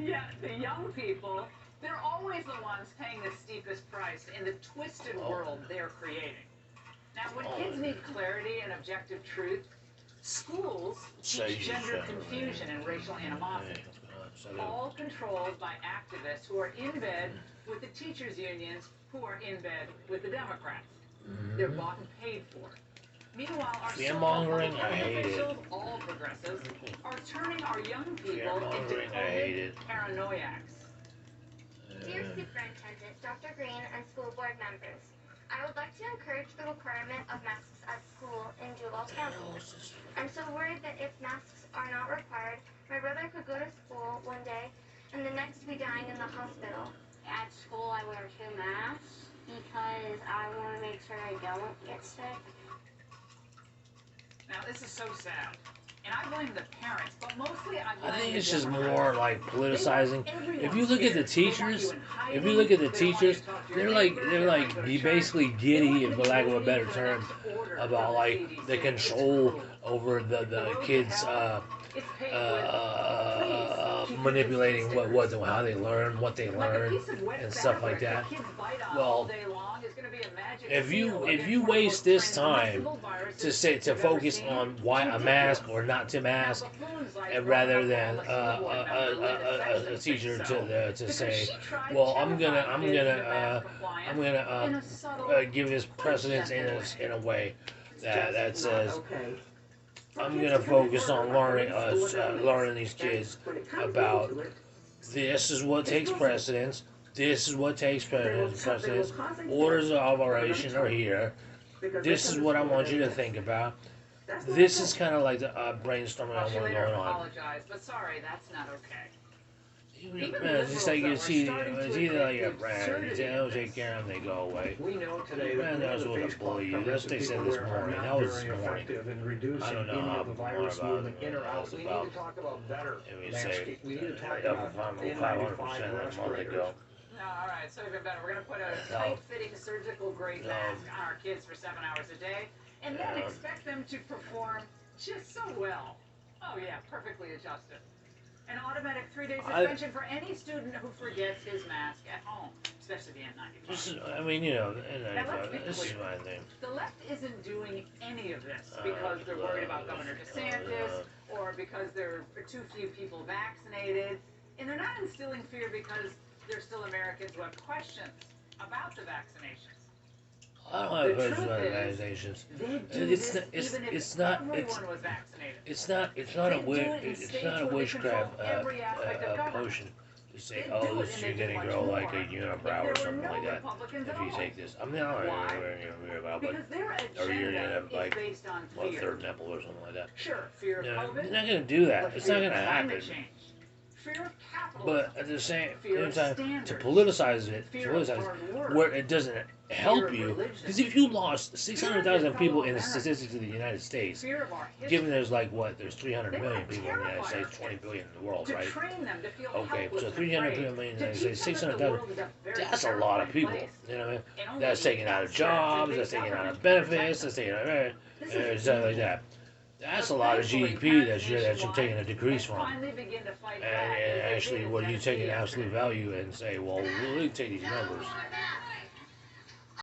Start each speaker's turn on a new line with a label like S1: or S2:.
S1: Yeah, the young people, they're always the ones paying the steepest price in the twisted world they're creating. Now, when kids need clarity and objective truth, schools teach gender confusion and racial animosity, all controlled by activists who are in bed with the teachers' unions who are in bed with the Democrats. They're bought and paid for. Meanwhile, our so-called public officials, all progressives, are turning our young people into COVID paranoiacs.
S2: Dear Superintendent, Dr. Green, and school board members, I would like to encourage the requirement of masks at school in Duval County. I'm so worried that if masks are not required, my brother could go to school one day and the next be dying in the hospital.
S3: At school, I wear 2 masks because I want to make sure I don't get sick.
S1: Now, this is so sad. And I blame the parents, but mostly I blame
S4: think
S1: the
S4: it's just
S1: Democrats.
S4: more like politicizing. If you look at the teachers, they're like basically giddy, for lack of a better term, about like the control over the kids manipulating how they learn, what they learn, and stuff like that. Well, if you waste this time to focus on why a mask or not to mask, and rather than a teacher to say, well, I'm gonna give this precedence in a way that says, I'm gonna focus on learning these kids about this is what takes precedence. This is what takes precedence. Orders of operation are here. This is what I want you to think about. This is kind of like the brainstorming on what's going on.
S1: Apologize, but sorry, that's not okay.
S4: It's just like you see, it's either like a brand, you say, oh, take care of them, they go away.
S5: We know today that
S4: knows what to bully you. That's what they said this morning. That was this morning.
S5: I don't know how the virus movement in or out. We need to talk about better masking. We need to talk about
S4: 500% a month ago.
S1: No, all right, so even better. We're going to put a tight-fitting surgical-grade mask on our kids for 7 hours a day, and then expect them to perform just so well. Oh, yeah, perfectly adjusted. An automatic 3-day suspension for any student who forgets his mask at home, especially the N95.
S4: I mean, you know, this is my thing.
S1: The left isn't doing any of this because they're worried about Governor DeSantis or because there are too few people vaccinated. And they're not instilling fear because they're still Americans who have questions about the vaccinations.
S4: I don't have questions about vaccinations. It's not a witchcraft potion to say, oh, this you're gonna grow like a unibrow or something like that if you take this. I'm not worried about, but or you're gonna have like a third nipple or something like that.
S1: Sure, fear of COVID.
S4: It's not gonna do that. It's not gonna happen.
S1: Fear of capitalism.
S4: But at the same time, to politicize it, where it doesn't help you, because if you lost 600,000 people in the statistics of the United States, given there's there's 300 million people in the United States, 20 billion in the world, right? Okay, so 300 million in the United States, 600,000, that's a lot of people, you know what I mean? That's taking out of jobs, that's taking out of benefits, that's taking out of stuff like that. That's a lot of GDP that you're taking a decrease from. And actually, what you take an absolute value and say, well, we'll take these numbers.